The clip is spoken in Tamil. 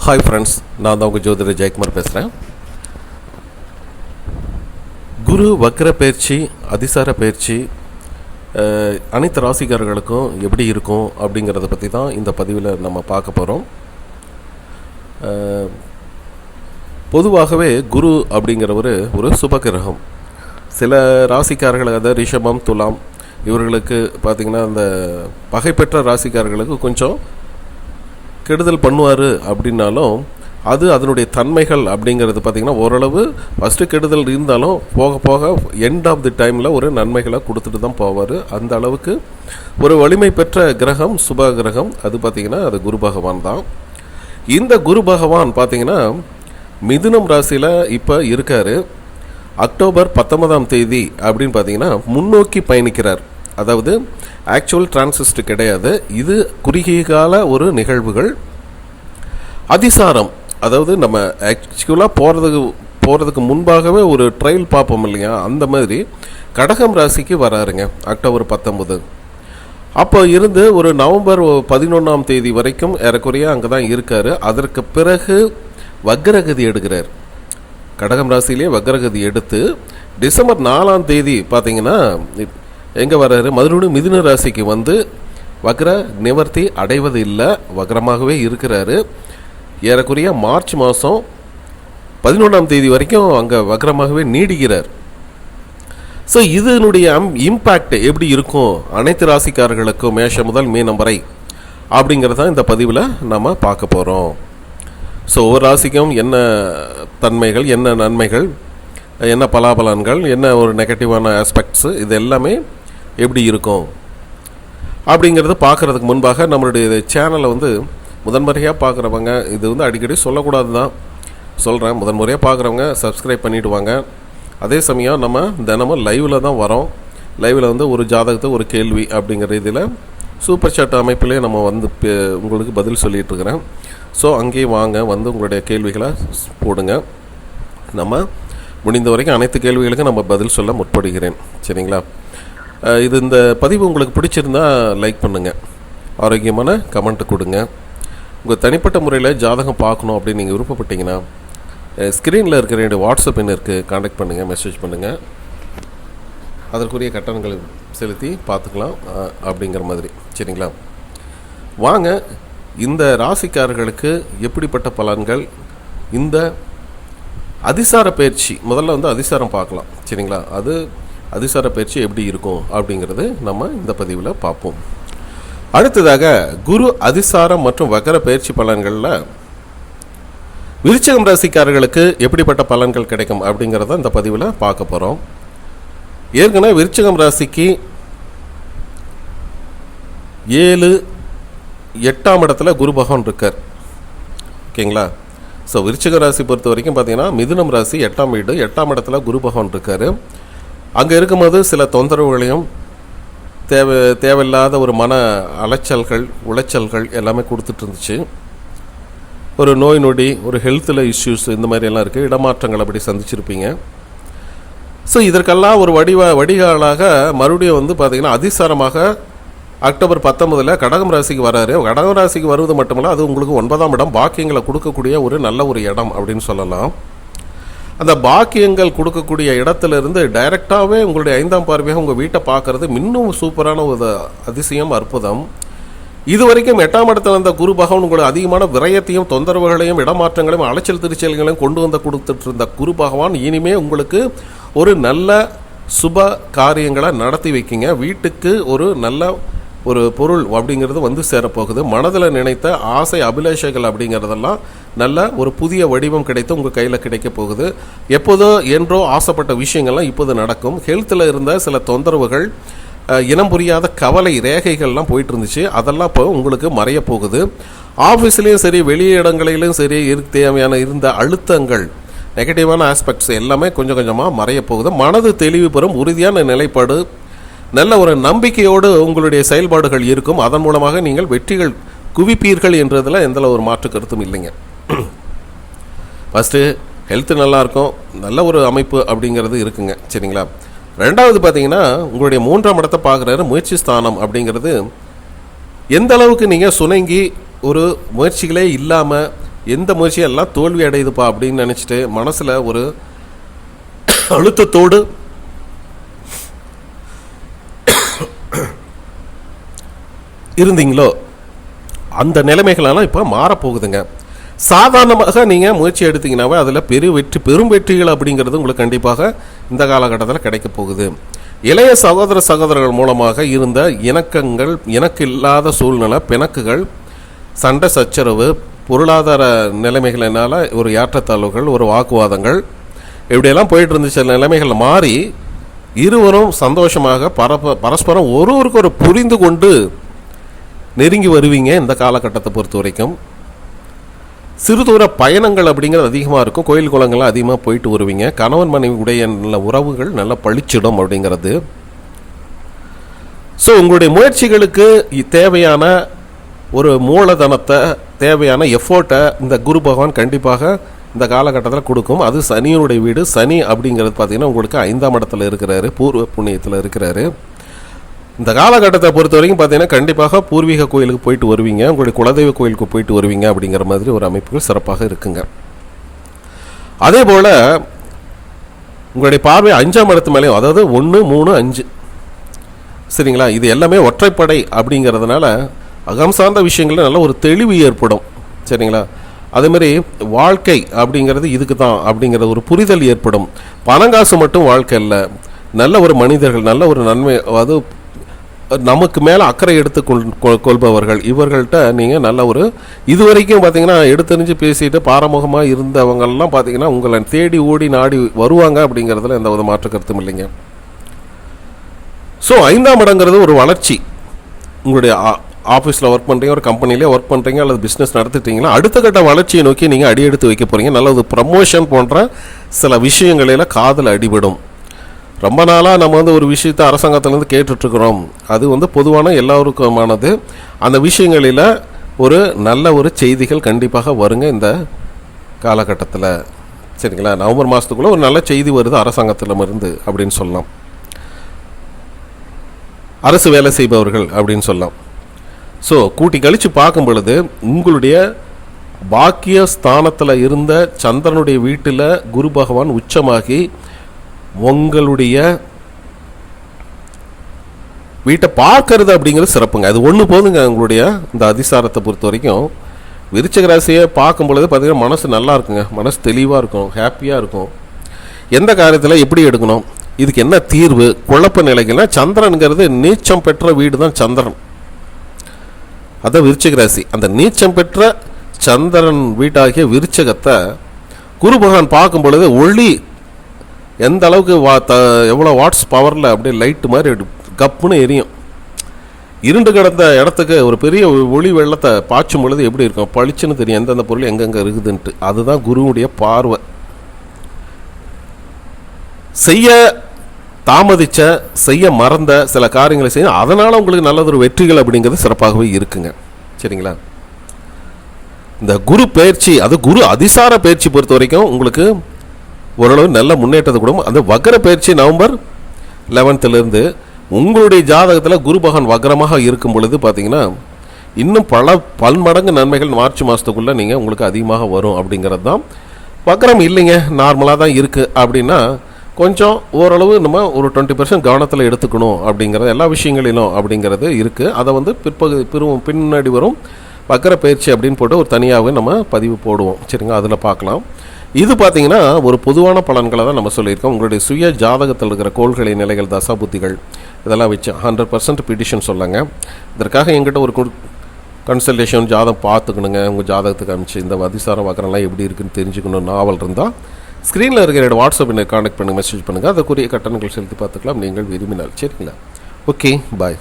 ஹாய் ஃப்ரெண்ட்ஸ், நான் தான் உங்கள் ஜோதிடர் ஜெயக்குமார் பேசுகிறேன். குரு வக்ர பயிற்சி, அதிசார பயிற்சி அனைத்து ராசிக்காரர்களுக்கும் எப்படி இருக்கும் அப்படிங்கிறத பற்றி தான் இந்த பதிவில் நம்ம பார்க்க போகிறோம். பொதுவாகவே குரு அப்படிங்கிறவர் ஒரு சுபகிரகம். சில ராசிக்காரர்கள், அதாவது ரிஷபம், துலாம், இவர்களுக்கு பார்த்திங்கன்னா அந்த பகைப்பெற்ற ராசிக்காரர்களுக்கு கொஞ்சம் கெடுதல் பண்ணுவார் அப்படின்னாலும் அது அதனுடைய தன்மைகள் அப்படிங்கிறது பார்த்திங்கன்னா ஓரளவு ஃபஸ்ட்டு கெடுதல் இருந்தாலும் போக போக எண்ட் ஆஃப் தி டைமில் ஒரு நன்மைகளை கொடுத்துட்டு தான் போவார். அந்த அளவுக்கு ஒரு வலிமை பெற்ற கிரகம் சுப கிரகம் அது பார்த்திங்கன்னா அது குரு பகவான் தான். இந்த குரு பகவான் பார்த்திங்கன்னா மிதுனம் ராசியில் இப்போ இருக்கார். அக்டோபர் 19 அப்படின்னு பார்த்திங்கன்னா முன்னோக்கி பயணிக்கிறார். அதாவது ஆக்சுவல் டிரான்சிஸ்ட் கிடையாது, இது குறுகிய கால ஒரு நிகழ்வுகள். அதிசாரம், அதாவது நம்ம ஆக்சுவலாக போகிறதுக்கு முன்பாகவே ஒரு ட்ரையல் பார்ப்போம் இல்லையா, அந்த மாதிரி கடகம் ராசிக்கு வராருங்க அக்டோபர் 19. அப்போ இருந்து ஒரு நவம்பர் 11 வரைக்கும் ஏறக்குறைய அங்கே தான் இருக்கார். அதற்கு பிறகு வக்ரகதி எடுக்கிறார். கடகம் ராசியிலே வக்ரகதி எடுத்து டிசம்பர் 4 பார்த்தீங்கன்னா எங்கே வர்றாரு, மறுபடியும் மிதுன ராசிக்கு வந்து வக்ர நிவர்த்தி அடைவது இல்லை, வக்ரமாகவே இருக்கிறாரு. ஏறக்குறைய மார்ச் மாதம் 11 வரைக்கும் அங்கே வக்ரமாகவே நீடிக்கிறார். ஸோ இதனுடைய இம்பேக்ட் எப்படி இருக்கும் அனைத்து ராசிக்காரர்களுக்கும் மேஷம் முதல் மீனம் வரை அப்படிங்கிறத இந்த பதிவில் நம்ம பார்க்க போகிறோம். ஸோ ஒவ்வொரு ராசிக்கும் என்ன தன்மைகள், என்ன நன்மைகள், என்ன பலாபலன்கள், என்ன ஒரு நெகட்டிவான ஆஸ்பெக்ட்ஸு, இது எல்லாமே எப்படி இருக்கும் அப்படிங்கிறது பார்க்குறதுக்கு முன்பாக நம்மளுடைய சேனலை வந்து முதன்முறையாக பார்க்குறவங்க, இது வந்து அடிக்கடி சொல்லக்கூடாது தான் சொல்கிறேன், முதன்முறையாக பார்க்குறவங்க சப்ஸ்கிரைப் பண்ணிவிட்டு வாங்க. அதே சமயம் நம்ம தினமும் லைவில் தான் வரோம். லைவில் வந்து ஒரு ஜாதகத்தை ஒரு கேள்வி அப்படிங்கிற இதில் சூப்பர் சாட் அமைப்பிலே நம்ம வந்து உங்களுக்கு பதில் சொல்லிகிட்ருக்கிறேன். ஸோ அங்கேயே வாங்க, வந்து உங்களுடைய கேள்விகளை போடுங்க. நம்ம முடிந்த வரைக்கும் அனைத்து கேள்விகளுக்கும் நம்ம பதில் சொல்ல முற்படுகிறேன். சரிங்களா? இது இந்த பதிவு உங்களுக்கு பிடிச்சிருந்தா லைக் பண்ணுங்கள், ஆரோக்கியமான கமெண்ட் கொடுங்க. உங்கள் தனிப்பட்ட முறையில் ஜாதகம் பார்க்கணும் அப்படின்னு நீங்கள் விருப்பப்பட்டீங்கன்னா ஸ்க்ரீனில் இருக்கிற என்னுடைய வாட்ஸ்அப் எண்ணிற்கு காண்டாக்ட் பண்ணுங்கள், மெசேஜ் பண்ணுங்கள். அதற்குரிய கட்டணங்களை செலுத்தி பார்த்துக்கலாம் அப்படிங்கிற மாதிரி. சரிங்களா? வாங்க, இந்த ராசிக்காரர்களுக்கு எப்படிப்பட்ட பலன்கள், இந்த அதிசார பயிற்சி, முதல்ல வந்து அதிசாரம் பார்க்கலாம். சரிங்களா? அது அதிசார பயிற்சி எப்படி இருக்கும் அப்படிங்கிறது நம்ம இந்த பதிவில் பார்ப்போம். அடுத்ததாக குரு அதிசாரம் மற்றும் வக்ர பயிற்சி பலன்களில் விருச்சிகம் ராசிக்காரர்களுக்கு எப்படிப்பட்ட பலன்கள் கிடைக்கும் அப்படிங்கிறத இந்த பதிவில் பார்க்க போகிறோம். ஏற்கனவே விருச்சிகம் ராசிக்கு 7, 8ஆம் இடத்துல குரு பகவான் இருக்கார். ஓகேங்களா? ஸோ விருச்சிக ராசி பொறுத்த வரைக்கும் பார்த்தீங்கன்னா மிதுனம் ராசி 8ஆம் வீடு, 8ஆம் இடத்துல குரு பகவான் இருக்கார். அங்கே இருக்கும்போது சில தொந்தரவுகளையும் தேவையில்லாத ஒரு மன அலைச்சல்கள், உளைச்சல்கள் எல்லாமே கொடுத்துட்டு இருந்துச்சு. ஒரு நோய் நொடி, ஒரு ஹெல்த்தில் இஷ்யூஸ், இந்த மாதிரியெல்லாம் இருக்குது. இடமாற்றங்கள் அப்படி சந்திச்சிருப்பீங்க. ஸோ இதற்கெல்லாம் ஒரு வடிகாலாக மறுபடியும் வந்து பார்த்திங்கன்னா அதிசாரமாக அக்டோபர் 19 கடகம் ராசிக்கு வராரு. கடகம் ராசிக்கு வருவது மட்டுமல்ல, அது உங்களுக்கு 9ஆம் இடம், பாக்கியங்களை கொடுக்கக்கூடிய ஒரு நல்ல ஒரு இடம் அப்படின்னு சொல்லலாம். அந்த பாக்கியங்கள் கொடுக்கக்கூடிய இடத்துலேருந்து டைரெக்டாகவே உங்களுடைய 5ஆம் பார்வையாக உங்கள் வீட்டை பார்க்குறது இன்னும் சூப்பரான ஒரு அதிசயம், அற்புதம். இது வரைக்கும் 8ஆம் இடத்துல வந்த குரு பகவான் உங்களுடைய அதிகமான விரயத்தையும் தொந்தரவுகளையும் இடமாற்றங்களையும் அலைச்சல் திருச்சல்களையும் கொண்டு வந்து கொடுத்துட்டு இருந்த குரு பகவான் இனிமே உங்களுக்கு ஒரு நல்ல சுப காரியங்களை நடத்தி வைக்கிங்க. வீட்டுக்கு ஒரு நல்ல ஒரு பொருள் அப்படிங்கிறது வந்து சேரப்போகுது. மனதில் நினைத்த ஆசை அபிலாஷைகள் அப்படிங்கிறதெல்லாம் நல்ல ஒரு புதிய வடிவம் கிடைத்து உங்கள் கையில் கிடைக்க போகுது. எப்போதோ என்றோ ஆசைப்பட்ட விஷயங்கள்லாம் இப்போது நடக்கும். ஹெல்த்தில் இருந்த சில தொந்தரவுகள், இனம் புரியாத கவலை ரேகைகள்லாம் போயிட்டு இருந்துச்சு, அதெல்லாம் இப்போ உங்களுக்கு மறைய போகுது. ஆஃபீஸ்லேயும் சரி, வெளியிடங்களிலும் சரி, தேவையான இருந்த அழுத்தங்கள், நெகட்டிவான ஆஸ்பெக்ட்ஸ் எல்லாமே கொஞ்சம் கொஞ்சமாக மறைய போகுது. மனது தெளிவு பெறும், உறுதியான நிலைப்பாடு, நல்ல ஒரு நம்பிக்கையோடு உங்களுடைய செயல்பாடுகள் இருக்கும். அதன் மூலமாக நீங்கள் வெற்றிகள் குவிப்பீர்கள் என்றதில் எந்த ஒரு மாற்று கருத்தும் இல்லைங்க. ஃபஸ்ட்டு ஹெல்த்து நல்லாயிருக்கும், நல்ல ஒரு அமைப்பு அப்படிங்கிறது இருக்குங்க. சரிங்களா? ரெண்டாவது பார்த்தீங்கன்னா உங்களுடைய 3ஆம் இடத்தை பார்க்குறாரு. முயற்சி ஸ்தானம் அப்படிங்கிறது எந்த அளவுக்கு நீங்கள் சுணங்கி ஒரு முயற்சிகளே இல்லாமல் எந்த முயற்சியும் எல்லாம் தோல்வி அடையுதுப்பா அப்படின்னு நினச்சிட்டு மனசில் ஒரு அழுத்தத்தோடு இருந்தீங்களோ அந்த நிலைமைகளெல்லாம் இப்போ மாறப்போகுதுங்க. சாதாரணமாக நீங்கள் முயற்சி எடுத்தீங்கன்னாவே அதில் பெரும் வெற்றிகள் அப்படிங்கிறது உங்களுக்கு கண்டிப்பாக இந்த காலகட்டத்தில் கிடைக்க போகுது. இளைய சகோதரர்கள் மூலமாக இருந்த இணக்கங்கள், இணக்கு இல்லாத சூழ்நிலை, பிணக்குகள், சண்டை சச்சரவு, பொருளாதார நிலைமைகளினால் ஒரு ஏற்றத்தாழ்வுகள், ஒரு வாக்குவாதங்கள் இப்படியெல்லாம் போயிட்டு இருந்துச்சு. நிலைமைகள் மாறி இருவரும் சந்தோஷமாக பரஸ்பரம் ஒருவருக்கு ஒரு புரிந்து கொண்டு நெருங்கி வருவீங்க. இந்த காலகட்டத்தை பொறுத்த வரைக்கும் சிறு தூர பயணங்கள் அப்படிங்கிறது அதிகமாக இருக்கும். கோயில் குளங்கள்லாம் அதிகமாக போயிட்டு வருவீங்க. கணவன் மனைவி உடைய நல்ல உறவுகள் நல்லா பளிச்சிடும் அப்படிங்கிறது. ஸோ உங்களுடைய முயற்சிகளுக்கு தேவையான ஒரு மூலதனத்தை, தேவையான எஃபோர்ட்டை இந்த குரு பகவான் கண்டிப்பாக இந்த காலகட்டத்தில் கொடுக்கும். அது சனியினுடைய வீடு. சனி அப்படிங்கிறது பார்த்திங்கன்னா உங்களுக்கு 5ஆம் இடத்துல இருக்கிறாரு, பூர்வ புண்ணியத்தில் இருக்கிறாரு. இந்த காலகட்டத்தை பொறுத்த வரைக்கும் பார்த்தீங்கன்னா கண்டிப்பாக பூர்வீக கோயிலுக்கு போயிட்டு வருவீங்க, உங்களுடைய குலதெய்வ கோயிலுக்கு போயிட்டு வருவீங்க அப்படிங்கிற மாதிரி ஒரு அமைப்புகள் சிறப்பாக இருக்குங்க. அதே போல் உங்களுடைய பார்வை 5ஆம் இடத்து மேலேயும், அதாவது 1, 3, 5 சரிங்களா, இது எல்லாமே ஒற்றைப்படை அப்படிங்கிறதுனால அகம் சார்ந்த விஷயங்களில் நல்ல ஒரு தெளிவு ஏற்படும். சரிங்களா, அதேமாதிரி வாழ்க்கை அப்படிங்கிறது இதுக்கு தான் அப்படிங்கிற ஒரு புரிதல் ஏற்படும். பணங்காசு மட்டும் வாழ்க்கை இல்லை, நல்ல ஒரு மனிதர்கள், நல்ல ஒரு நன்மை, அது நமக்கு மேலே அக்கறை எடுத்து கொள்பவர்கள், இவர்கள்ட்ட நீங்கள் நல்ல ஒரு இதுவரைக்கும் பார்த்தீங்கன்னா எடுத்தறிஞ்சு பேசிட்டு பாரமுகமாக இருந்தவங்கெல்லாம் பார்த்தீங்கன்னா உங்களை தேடி ஓடி நாடி வருவாங்க அப்படிங்கிறதுல எந்த வித மாற்று கருத்தும் இல்லைங்க. ஸோ 5ஆம் இடங்கிறது ஒரு வளர்ச்சி. உங்களுடைய ஆஃபீஸில் ஒர்க் பண்ணுறீங்க, ஒரு கம்பெனிலே ஒர்க் பண்ணுறீங்க, அல்லது பிஸ்னஸ் நடத்திட்டீங்கன்னா அடுத்த கட்ட வளர்ச்சியை நோக்கி நீங்கள் அடி எடுத்து வைக்க போகிறீங்க. நல்ல ஒரு ப்ரமோஷன் போன்ற சில விஷயங்களில் காதில் அடிபடும். ரொம்ப நாளாக நம்ம ஒரு விஷயத்தை அரசாங்கத்திலேருந்து கேட்டுட்ருக்குறோம், அது பொதுவான எல்லோருக்குமானது. அந்த விஷயங்களில் ஒரு நல்ல ஒரு செய்திகள் கண்டிப்பாக வருங்க இந்த காலகட்டத்தில். சரிங்களா, நவம்பர் மாதத்துக்குள்ளே ஒரு நல்ல செய்தி வருது அரசாங்கத்திலிருந்து அப்படின்னு சொல்லலாம். அரசு வேலை செய்பவர்கள் அப்படின்னு சொல்லலாம். ஸோ கூட்டி கழித்து பார்க்கும் பொழுது உங்களுடைய பாக்கிய ஸ்தானத்தில் இருந்த சந்திரனுடைய வீட்டில் குரு பகவான் உச்சமாகி உங்களுடைய வீட்டை பார்க்கறது அப்படிங்கிறது சிறப்புங்க. அது ஒன்று போதுங்க. உங்களுடைய இந்த அதிசாரத்தை பொறுத்த வரைக்கும் விருச்சிக ராசியை பார்க்கும் பொழுது பார்த்தீங்கன்னா மனசு நல்லா இருக்குங்க, மனசு தெளிவாக இருக்கும், ஹாப்பியாக இருக்கும். எந்த காரியத்தில் எப்படி எடுக்கணும், இதுக்கு என்ன தீர்வு, குழப்ப நிலைகள்னா சந்திரனுங்கிறது நீச்சம் பெற்ற வீடு தான் சந்திரன். அதான் விருச்சிக ராசி. அந்த நீச்சம் பெற்ற சந்திரன் வீட்டாகிய விருச்சகத்தை குரு பகவான் பார்க்கும் பொழுது ஒளி எந்த அளவுக்கு எவ்வளோ வாட்ஸ் பவரில் அப்படியே லைட்டு மாதிரி கப்புன்னு எரியும். இருண்டு கிடந்த இடத்துக்கு ஒரு பெரிய ஒளி வெள்ளத்தை பாய்ச்சும் பொழுது எப்படி இருக்கும், பளிச்சுன்னு தெரியும் எந்தெந்த பொருள் எங்கெங்கே இருக்குதுன்ட்டு. அதுதான் குருவுடைய பார்வை. செய்ய தாமதித்த, செய்ய மறந்த சில காரியங்களை செய்ய, அதனால் உங்களுக்கு நல்லதொரு வெற்றிகள் அப்படிங்கிறது சிறப்பாகவே இருக்குங்க. சரிங்களா, இந்த குரு பயிற்சி, அது குரு அதிசார பயிற்சி பொறுத்த வரைக்கும் உங்களுக்கு ஓரளவு நல்ல முன்னேற்றத்தை கொடுக்கும். அந்த வக்ர பயிற்சி நவம்பர் 11லேருந்து உங்களுடைய ஜாதகத்தில் குரு பகவான் வக்ரமாக இருக்கும் பொழுது பார்த்தீங்கன்னா இன்னும் பல்மடங்கு நன்மைகள் மார்ச் மாதத்துக்குள்ளே நீங்கள் உங்களுக்கு அதிகமாக வரும் அப்படிங்கிறது தான். வக்ரம் இல்லைங்க, நார்மலாக தான் இருக்குது அப்படின்னா கொஞ்சம் ஓரளவு நம்ம ஒரு 20% கவனத்தில் எடுத்துக்கணும் அப்படிங்கிறது எல்லா விஷயங்களிலும் அப்படிங்கிறது இருக்குது. அதை பின்னாடி வரும் வக்ர பயிற்சி அப்படின்னு போட்டு ஒரு தனியாகவே நம்ம பதிவு போடுவோம். சரிங்க, அதில் பார்க்கலாம். இது பார்த்தீங்கன்னா ஒரு பொதுவான பலன்களை தான் நம்ம சொல்லியிருக்கோம். உங்களுடைய சுய ஜாதகத்தில் இருக்கிற கோள்களை, நிலைகள், தசாபுத்திகள் இதெல்லாம் வச்சு 100% பிடிஷன் சொல்லாங்க. இதற்காக எங்கிட்ட ஒரு கன்சல்டேஷன் ஜாதகம் பார்த்துக்கணுங்க, உங்கள் ஜாதகத்துக்கு அனுப்பிச்சு இந்த அதிசார வக்ரம்லாம் எப்படி இருக்குன்னு தெரிஞ்சுக்கணும் நாவல் இருந்தால் ஸ்க்ரீனில் இருக்கிற வாட்ஸ்அப் என்ன கான்டாக்ட் பண்ணுங்கள், மெசேஜ் பண்ணுங்கள். அதுக்குரிய கட்டணங்கள் செலுத்தி பார்த்துக்கலாம் நீங்கள் விரும்பினால். சரிங்களா, ஓகே, பாய்.